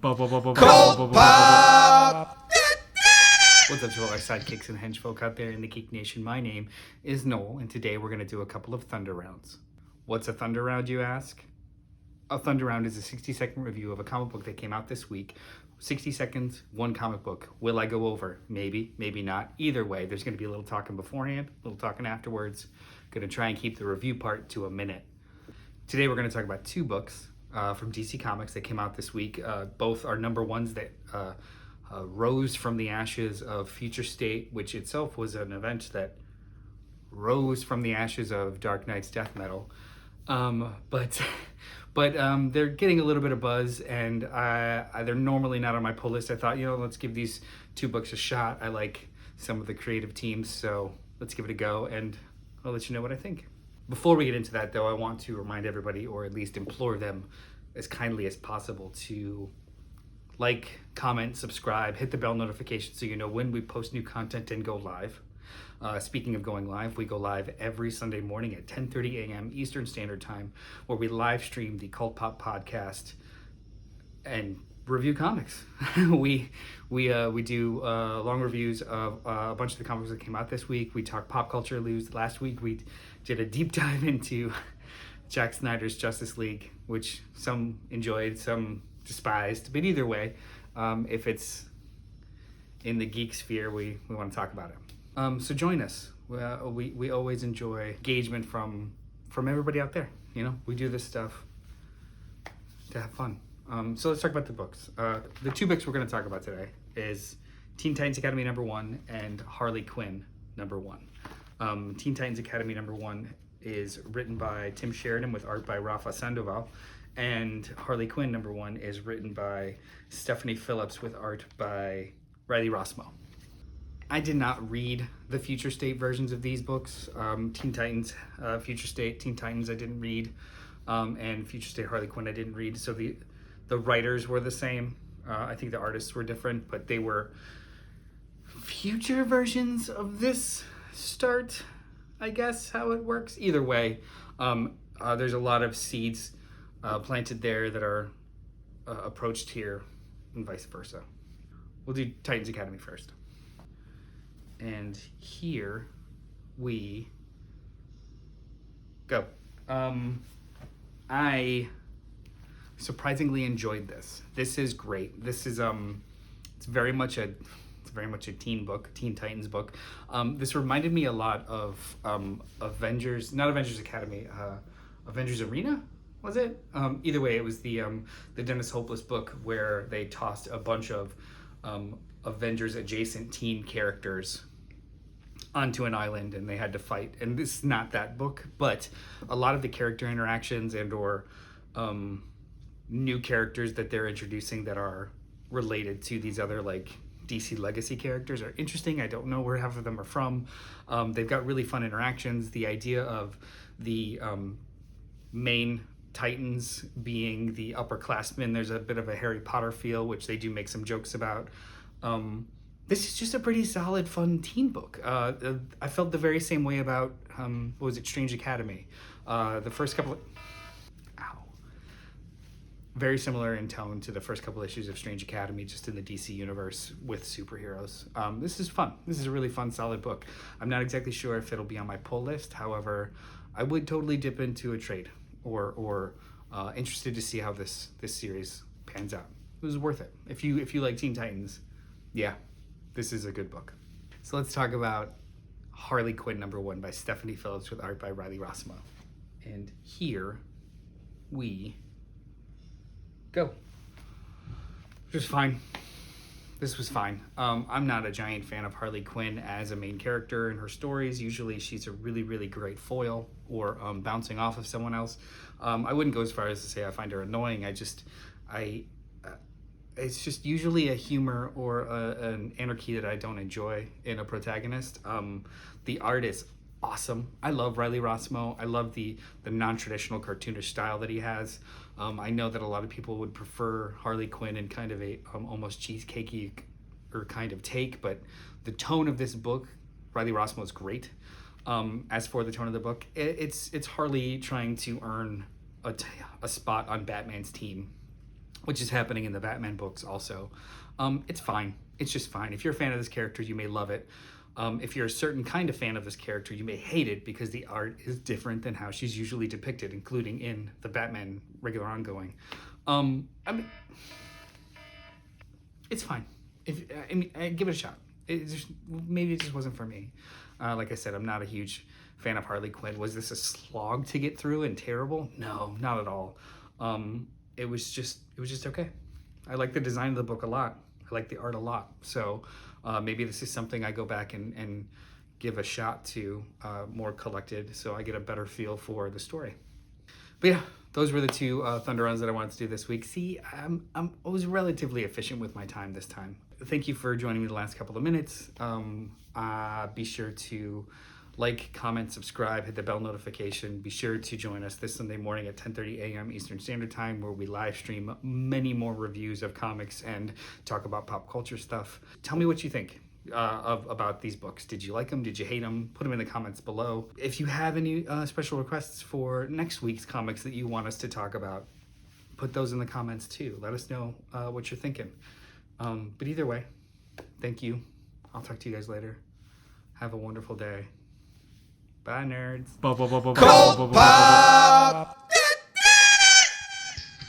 CultPop! What's up to all our sidekicks and henchfolk out there in the Geek Nation? My name is Noel, and today we're going to do a couple of Thunder Rounds. What's a Thunder Round, you ask? A Thunder Round is a 60-second review of a comic book that came out this week. 60 seconds, one comic book. Will I go over? Maybe, maybe not. Either way, there's going to be a little talking beforehand, a little talking afterwards. Going to try and keep the review part to a minute. Today we're going to talk about two books from DC Comics that came out this week. Both are number ones that rose from the ashes of Future State, which itself was an event that rose from the ashes of Dark Knight's Death Metal. But they're getting a little bit of buzz, and they're normally not on my pull list. I thought, let's give these two books a shot. I like some of the creative teams, so let's give it a go, and I'll let you know what I think. Before we get into that, though, I want to remind everybody, or at least implore them as kindly as possible, to like, comment, subscribe, hit the bell notification so you know when we post new content and go live. Speaking of going live, we go live every Sunday morning at 10:30 a.m. Eastern Standard Time, where we live stream the CultPop Podcast and review comics. we do long reviews of a bunch of the comics that came out this week. We talk pop culture news. Last week we did a deep dive into Zack Snyder's Justice League, which some enjoyed, some despised. But either way, if it's in the geek sphere, we want to talk about it. So join us. We always enjoy engagement from everybody out there. We do this stuff to have fun. So let's talk about the books. The two books we're going to talk about today is Teen Titans Academy #1 and Harley Quinn #1. Teen Titans Academy #1 is written by Tim Sheridan with art by Rafa Sandoval, and Harley Quinn #1 is written by Stephanie Phillips with art by Riley Rossmo. I did not read the Future State versions of these books. Teen Titans, Future State, Teen Titans I didn't read, and Future State Harley Quinn I didn't read. So the writers were the same. I think the artists were different, but they were future versions of this start, I guess, how it works. Either way, there's a lot of seeds planted there that are approached here, and vice versa. We'll do Titans Academy first. And here we go. I surprisingly enjoyed this. This is great. This is it's very much a teen book, Teen Titans book. This reminded me a lot of Avengers Academy, Avengers Arena, was it? Either way, it was the Dennis Hopeless book where they tossed a bunch of Avengers adjacent teen characters onto an island and they had to fight. And this is not that book, but a lot of the character interactions and or new characters that they're introducing that are related to these other DC Legacy characters are interesting. I don't know where half of them are from. They've got really fun interactions. The idea of the main Titans being the upperclassmen, there's a bit of a Harry Potter feel, which they do make some jokes about. This is just a pretty solid, fun teen book. I felt the very same way about, Strange Academy. The first couple of... Very similar in tone to the first couple issues of Strange Academy, just in the DC universe with superheroes. This is fun. This is a really fun, solid book. I'm not exactly sure if it'll be on my pull list. However, I would totally dip into a trade or interested to see how this series pans out. It was worth it. If you like Teen Titans, yeah, this is a good book. So let's talk about Harley Quinn #1 by Stephanie Phillips with art by Riley Rossmo. And here we go. Which was fine. This was fine. I'm not a giant fan of Harley Quinn as a main character in her stories. Usually she's a really, really great foil or bouncing off of someone else. I wouldn't go as far as to say I find her annoying. It's just usually a humor or an anarchy that I don't enjoy in a protagonist. The art is awesome. I love Riley Rossmo. I love the non-traditional cartoonish style that he has. I know that a lot of people would prefer Harley Quinn in kind of a almost cheesecakey or kind of take, but the tone of this book, Riley Rossmo is great. As for the tone of the book, it's Harley trying to earn a spot on Batman's team. which is happening in the Batman books also. It's fine. It's just fine. If you're a fan of this character, you may love it. If you're a certain kind of fan of this character, you may hate it because the art is different than how she's usually depicted, including in the Batman regular ongoing. I mean, it's fine. Give it a shot. Maybe it just wasn't for me. Like I said, I'm not a huge fan of Harley Quinn. Was this a slog to get through and terrible? No, not at all. It was just okay. I like the design of the book a lot. I like the art a lot. So maybe this is something I go back and give a shot to more collected, so I get a better feel for the story. But yeah, those were the two Thunder Runs that I wanted to do this week. See, I was relatively efficient with my time this time. Thank you for joining me the last couple of minutes. Be sure to like, comment, subscribe, hit the bell notification. Be sure to join us this Sunday morning at 10:30 a.m. Eastern Standard Time, where we live stream many more reviews of comics and talk about pop culture stuff. Tell me what you think about these books. Did you like them? Did you hate them? Put them in the comments below. If you have any special requests for next week's comics that you want us to talk about, put those in the comments too. Let us know what you're thinking. But either way, thank you. I'll talk to you guys later. Have a wonderful day. Bye, nerds. CultPop!